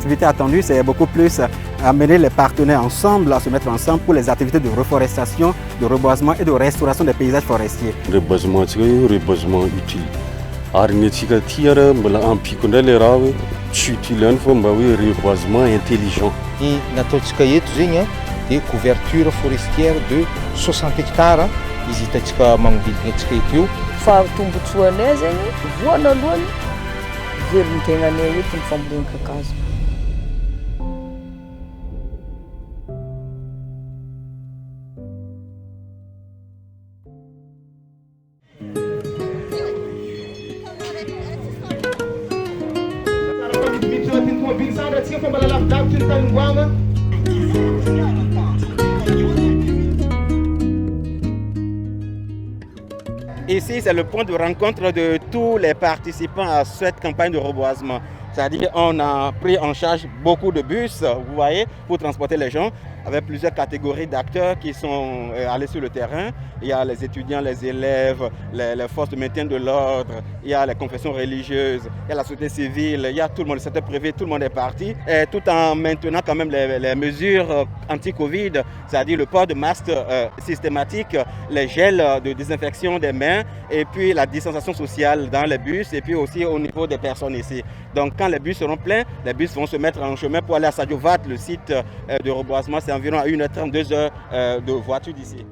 activités attendues, c'est beaucoup plus amener les partenaires ensemble, à se mettre ensemble pour les activités de reforestation, de reboisement et de restauration des paysages forestiers. Reboisement, c'est un reboisement utile. Arnetika tiara mbala ampikondra le raha hoe tsy utile ihany fa mba hoe reboisement intelligent. Ny nataontsika eto zegny dia couverture forestière de 60 hectares izy hitantsika magnodidina antsika eto io. Fahatombontsoanay zegny voalohany velon-tegnanay eto ny fambolena kakazo. Ici, c'est le point de rencontre de tous les participants à cette campagne de reboisement. C'est-à-dire qu'on a pris en charge beaucoup de bus, vous voyez, pour transporter les gens, avec plusieurs catégories d'acteurs qui sont allés sur le terrain. Il y a les étudiants, les élèves, les forces de maintien de l'ordre, il y a les confessions religieuses, il y a la société civile, il y a tout le monde, le secteur privé, tout le monde est parti. Et tout en maintenant quand même les mesures anti-Covid, c'est-à-dire le port de masques systématique, les gels de désinfection des mains et puis la distanciation sociale dans les bus et puis aussi au niveau des personnes ici. Donc quand les bus seront pleins, les bus vont se mettre en chemin pour aller à Sadiovat, le site de reboisement. C'est environ à 1h30, 2h de voiture d'ici.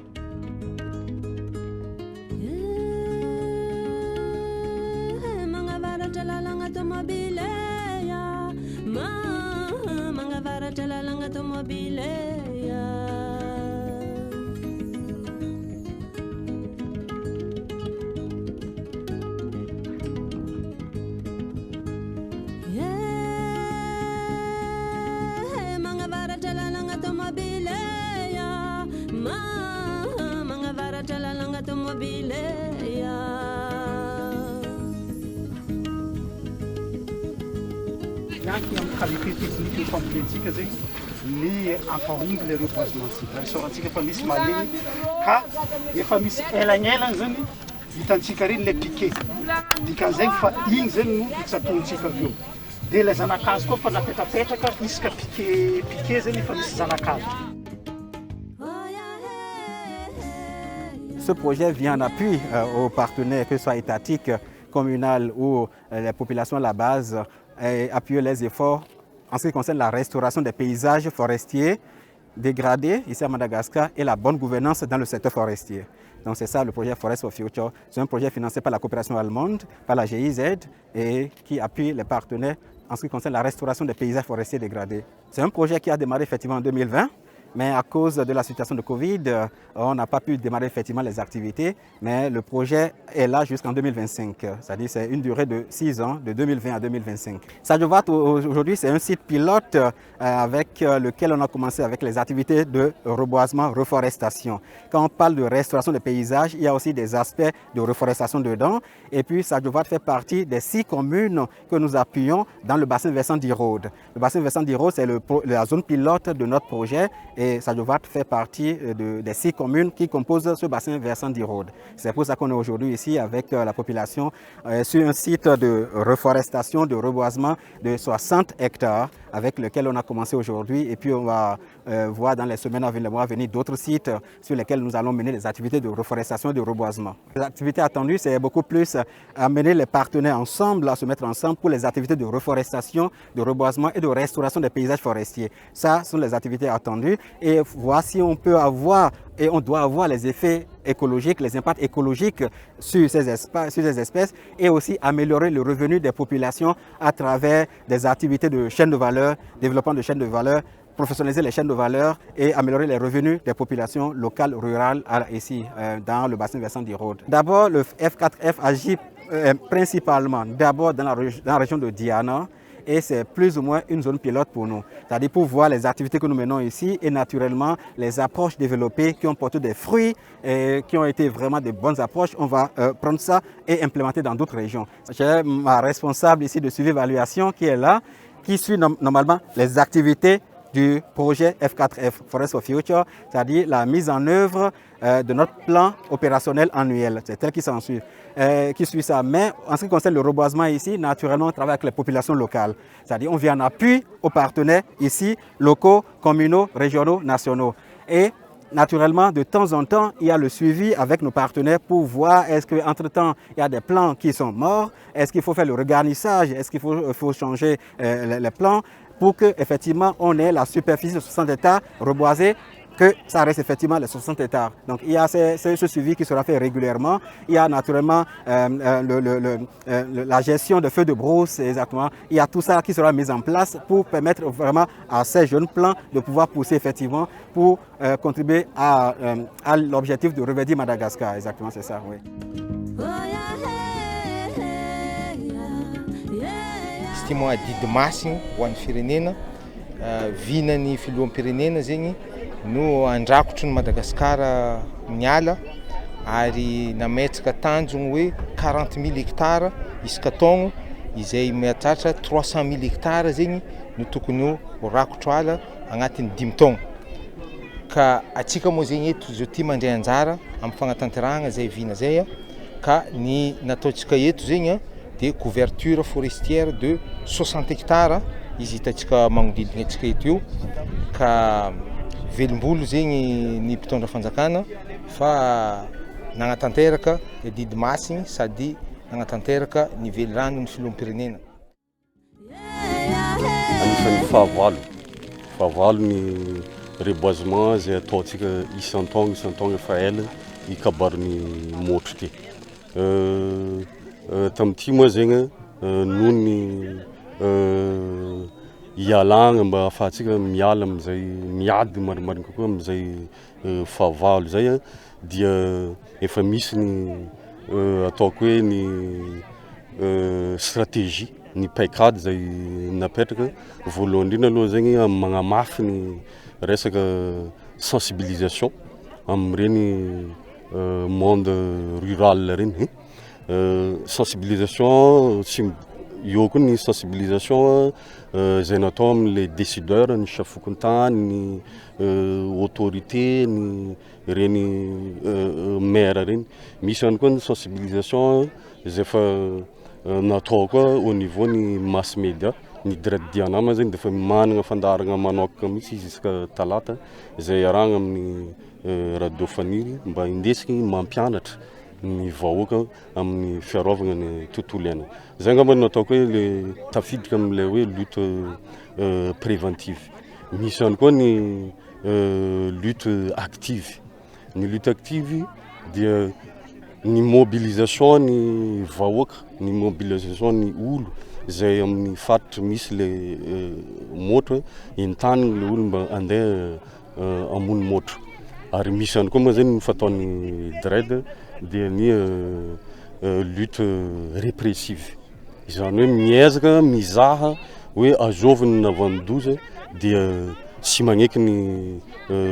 Qualité technique fambolensika zegny ny ampahomby le reboisementsika restauratsika efa misy malemy ka efa misy elagnelagny zany hitantsika reny le piqué dikan'zegny fa igny zany no itsatoantsika avy eo dia le zanakazo koa fa napetrapetraka isaka piqué zany efa misy zanakazo. Ce projet vient en appui aux partenaires, que ce soit étatiques, communales ou les populations à la base, et appuyer les efforts en ce qui concerne la restauration des paysages forestiers dégradés ici à Madagascar et la bonne gouvernance dans le secteur forestier. Donc c'est ça le projet Forest for Future. C'est un projet financé par la coopération allemande, par la GIZ et qui appuie les partenaires en ce qui concerne la restauration des paysages forestiers dégradés. C'est un projet qui a démarré effectivement en 2020. Mais à cause de la situation de Covid, on n'a pas pu démarrer effectivement les activités. Mais le projet est là jusqu'en 2025. C'est-à-dire c'est une durée de 6 ans, de 2020 à 2025. Sadiovat aujourd'hui c'est un site pilote avec lequel on a commencé avec les activités de reboisement, reforestation. Quand on parle de restauration des paysages, il y a aussi des aspects de reforestation dedans. Et puis Sadiovat fait partie des 6 communes que nous appuyons dans le bassin versant d'Irode. Le bassin versant d'Irode c'est la zone pilote de notre projet. Et Sadiovat fait partie des 6 communes qui composent ce bassin versant d'Irode. C'est pour ça qu'on est aujourd'hui ici avec la population sur un site de reforestation, de reboisement de 60 hectares avec lequel on a commencé aujourd'hui. Et puis on va voir dans les semaines à venir, les mois à venir d'autres sites sur lesquels nous allons mener des activités de reforestation et de reboisement. Les activités attendues, c'est beaucoup plus amener les partenaires ensemble, à se mettre ensemble pour les activités de reforestation, de reboisement et de restauration des paysages forestiers. Ça sont les activités attendues. Et voir si on peut avoir et on doit avoir les effets écologiques, les impacts écologiques sur ces espèces et aussi améliorer le revenu des populations à travers des activités de chaîne de valeur, développement de chaînes de valeur, professionnaliser les chaînes de valeur et améliorer les revenus des populations locales, rurales ici dans le bassin versant d'Irode. D'abord, le F4F agit principalement d'abord dans la région de Diana. Et c'est plus ou moins une zone pilote pour nous. C'est-à-dire pour voir les activités que nous menons ici et naturellement les approches développées qui ont porté des fruits et qui ont été vraiment de bonnes approches. On va prendre ça et implémenter dans d'autres régions. J'ai ma responsable ici de suivi évaluation qui est là, qui suit normalement les activités du projet F4F, Forest for Future, c'est-à-dire la mise en œuvre de notre plan opérationnel annuel. C'est tel qui s'ensuit, qui suit ça. Mais en ce qui concerne le reboisement ici, naturellement, on travaille avec les populations locales. C'est-à-dire on vient en appui aux partenaires ici, locaux, communaux, régionaux, nationaux. Et naturellement, de temps en temps, il y a le suivi avec nos partenaires pour voir est-ce qu'entre-temps, il y a des plants qui sont morts, est-ce qu'il faut faire le regarnissage, est-ce qu'il faut changer les plants pour qu'effectivement, on ait la superficie de 60 hectares reboisée, que ça reste effectivement les 60 hectares. Donc il y a ce suivi qui sera fait régulièrement. Il y a naturellement la gestion de feux de brousse, exactement. Il y a tout ça qui sera mis en place pour permettre vraiment à ces jeunes plants de pouvoir pousser effectivement pour contribuer à l'objectif de reverdir Madagascar. Exactement, c'est ça, oui. Estimons à didy masiny ho an'ny firenena vinany filoham-pirenena zegny no andrakotry ny Madagasikara miala ary nametraka tanjogny hoe 40 000 hectares isaka taogno izay mihatratra 300 000 hectares zegny no tokony ho rakotro ala agnatin'ny 5 taogno. Ka atsika moa zegny eto zao ty mandray anjara amin'ny fagnatanterahagna zay vina zay ka ny nataontsika eto zegny de couverture forestière de 60 hectares izy hitantsika magnodidina antsika eto io ka velombolo zegny ny mpitondra fanjakana fa nagnatanteraka ny didy masigny sady nagnatanteraka ny velirano ny filoham-pirenena. Anisan'ny fahavalo ny reboisement zay ataontsika isan-taogno efa ela hikabaron'ny motro ty. Tamin'ity moa zegny noho ny ialagna mba ahafahantsika miala amizay miady marimariny kokoa amizay fahavalo zay dia efa misy ny ataoko hoe ny stratégie ny paikady zay napetraka voalohany indrindra aloha zegny magnamafy ny resaka sensibilisation amin'ireny monde rural reny. Sensibilisation eo koa ny sensibilisation zay natao amin'le décideur, ny safokontany, ny autorité, ny reny maire reny. Misy ihany koa ny sensibilisation zay efa natao koa au niveau ny mass media, ny direct dianama zegny de efa managna fandaragna manokana mihitsy izy isaka talata zay arahagna amin'ny radiophonie mba indesiky mampianatra ny vahoaka amin'ny fiarovagna ny tontolo iainana. Zay angamba no ataoko hoe le tafiditra amin'ilay hoe lutte préventive. Misy ihany koa ny lutte active. Ny lutte active dia ny mobilisation ny vahoaka, ny mobilisation ny olo zay amin'ny faritra misy le motra entanigny le olo mba andeha hamono motra. Ary misy ihany koa moa zany ny fataon'ny DRED dia ny lutte répressive. Izany hoe miezaka mizaha hoe azoviny na vandoza dia tsy magneky ny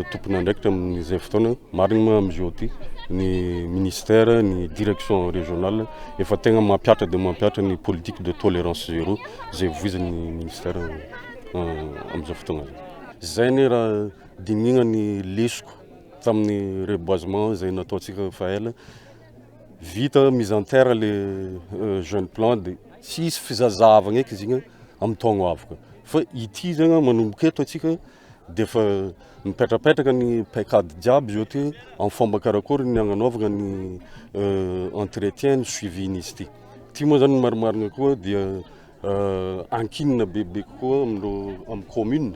tompony andraikitra amin'izay fotoana. Marigny am'izao ty ny ministère, ny direction régionale efa tegna mampiatra de mampiatra ny politique de tolérance zéro zay voizan'ny ministère am'izao fotoana. Zay ny raha dinihana ny lesoko tamin'ny reboisement zay nataontsika fa ela. Vita mise en terre le jeune plan de tsisy fizazavagna eky zegny amin'ny taogno avaka. Fa ity zegny manomboka eto atsika de fa mipetrapetraka ny paikady jiaby zao ty amin'ny fomba karakory ny agnanaovagna ny entretien ny suivi-n'izy ty. Ty moa zany marimarina koa dia ankinina bebe kokoa amin'ny commune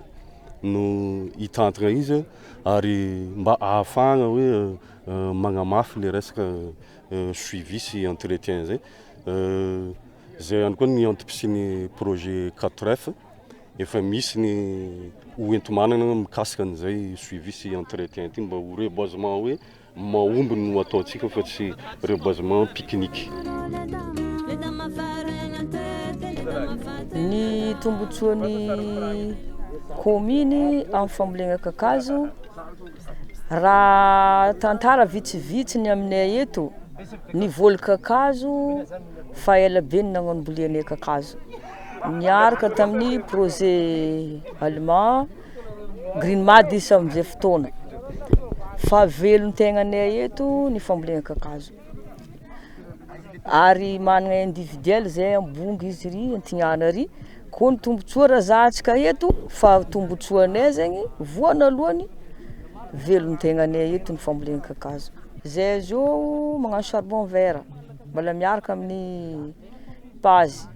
no hitantagna izy ary mba ahafahagna hoe magnamafy le resaka suivi sy entretien zay. Zay ihany koa ny antom-pisian'ny projet 4F efa misy ny hoentomanana mikasika an'izay suivi sy entretien ty mba ho reboisement hoe mahomby no ataontsika fa tsy reboisement pique-nique. Ny tombotsoan'ny commune amin'ny fambolena kakazo raha tantara vitsivitsy ny aminay eto ny voly kakazo fa ela be ny nagnambolenay kakazo niaraka tamin'ny projet allemand green mady isa am'izay fotoana. Fa velon-tegnanay eto ny fambolena kakazo. Ary manana individuel zay ambongy izy ry antignana ry. Koa ny tombotsoa raha zahantsika eto fa tombotsoanay zegny voana alohany velon-tegnanay eto ny fambolena kakazo. Zay zio magnano charbon vert mbola miaraka amin'ny pazy.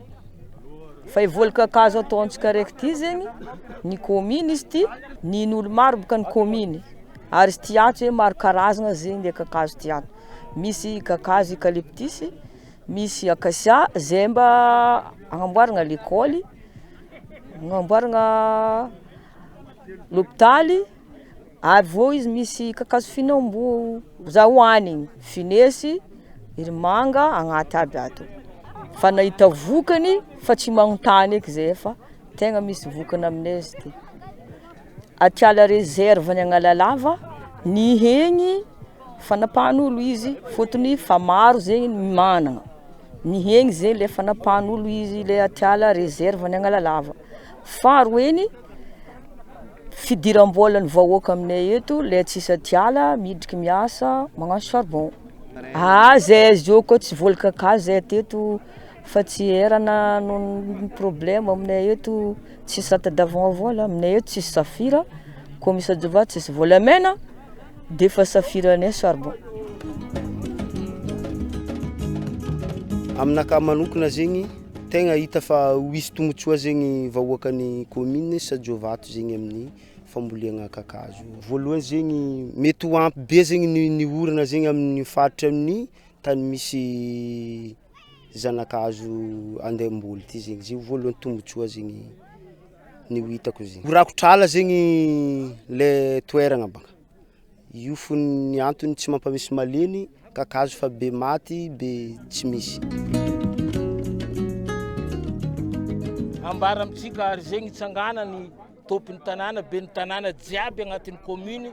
Fa voly kakazo ataontsika raiky ty zegny ny commune izy ty nin'olo maro baka ny commune. Ary izy ty ato hoe maro karazagna zegny le kakazo ty ato. Misy kakazo eucalyptus, misy acacia zay mba agnamboaragna l'école, agnamboaragna l'hôpitaly. Avy izy misy kakazo finombo za hoanigny, finesy, ery manga agnaty aby ato. Fa nahita vokany fa tsy magnontany eky zay fa tegna misy vokany aminay izy ty. Atiala réserve ny Agnalalava, ny hegny fanapahan'olo izy fotony fa maro zegny managna. Ny hegny zegny le fanapahan'olo izy le atiala réserve ny Agnalalava. Faroeny fidiram-bola ny vahoaka aminay eto le tsisy atiala midriky miasa magnano charbon. Zay zio koa tsy voly kakazo zay teto fa tsy erana no problème aminay eto tsisy atadavagna vola aminay eto tsisy safira. Koa misy ajova tsisy volamena de fa safiranay charbon. Aminakahy manokana zegny tegna hita fa hisy tombotsoa zegny vahoakan'ny commune Sadiovato zegny amin'ny fambolena kakazo. Voalohany zegny mety ho ampy be zegny ny orana zegny amin'ny faritra amin'ny tany misy zanakazo andam-boly ty zegny. Zay voalohany tombotsoa zegny ny hitako zegny. Horakotr'ala zegny le toeragna baka. Io fony antony tsy mampamisy maleny kakazo fa be maty be tsy misy. Ambara amitsika ary zegny itsanganany topin'ny tanàna be ny tanàna jiaby agnatin'ny commune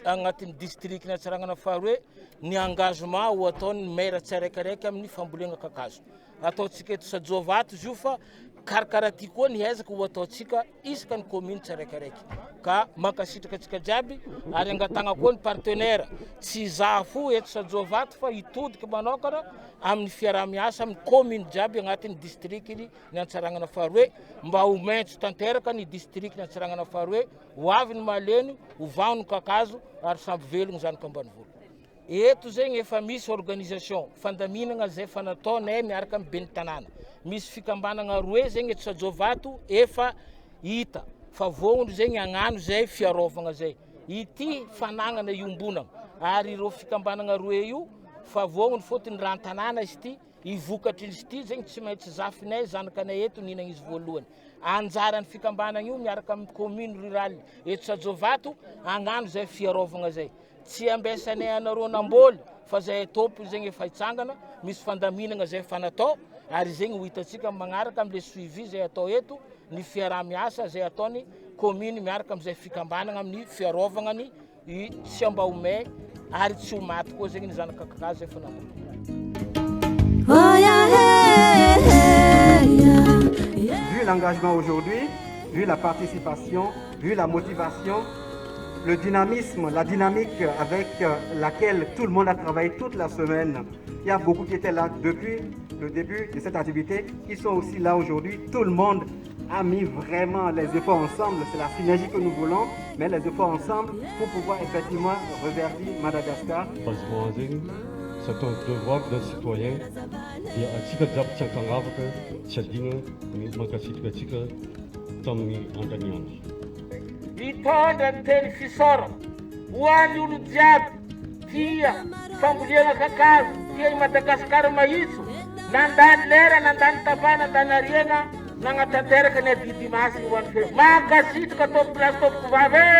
agnatin'ny district ny Antsiragnana faharoe ny engagement ho ataony maire tsiraikiraiky amin'ny fambolena kakazo. Ataontsika eto Sadiovato izy io fa karakara ty koa ny ezaka ho ataontsika isaka ny commune tsiraikiraiky. Ka mankasitraka antsika jiaby ary angatagna koa ny partenaire tsy zafo eto Sadiovato fa hitodiky manokana amin'ny fiaraha-miasa amin'ny commune jiaby agnatin'ny district ny Antsiragnana faharoe mba ho maintso tanteraka ny district ny Antsiragnana faharoe ho avy ny maleny ho vahony kakazo ary samby velogno zanaka ambanivolo. Eto zegny efa misy organisation fandaminagna zay fa nataonay miaraka amin'ny ben'ny tanàna. Misy fikambanagna roe zegny eto Sadiovato efa hita fa vognony zegny agnano zay fiarovagna zay. Ity fanagnana iombonagna ary ireo fikambanagna roe io fa vognony fotony raha tanàna izy ty ivokatry izy ty zegny tsy maintsy zafinay zanakanay eto ninagna izy voalohany. Anjaran'ny fikambanagna io miaraka amin'ny commune rurale eto Sadiovato agnano zay fiarovagna zay. Tsy ambesanay anareo namboly fa zay topo zegny efa hitsangana misy fandaminagna zay efa natao ary zegny ho hitatsika magnaraka am'le suivi zay atao eto ny fiaraha-miasa zay ataony commune miaraka am'izay fikambanagna amin'ny fiarovagnany tsy amba homay ary tsy ho maty koa zegny ny zanaka kakazo efa namboly. Vu l'engagement aujourd'hui, vu la participation, vu la motivation, le dynamisme, la dynamique avec laquelle tout le monde a travaillé toute la semaine. Il y a beaucoup qui étaient là depuis le début de cette activité, qui sont aussi là aujourd'hui. Tout le monde a mis vraiment les efforts ensemble. C'est la synergie que nous voulons, mais les efforts ensemble pour pouvoir effectivement reverdir Madagascar. C'est un devoir d'un citoyen et atsika jiaby tsy ankagnavaka tsy adigna ny mankasitraka atsika tamin'ny andaniana. Hitondra ny teny fisôrana ho an'ny olo jiaby tia fambolena kakazo, tia i Madagasikara mahitso, nandany lera, nandany tava, nandany ariana, nagnatanteraka ny biby masina ho an'ny feo. Mankasitraka tompoko lasy tompoko vavy!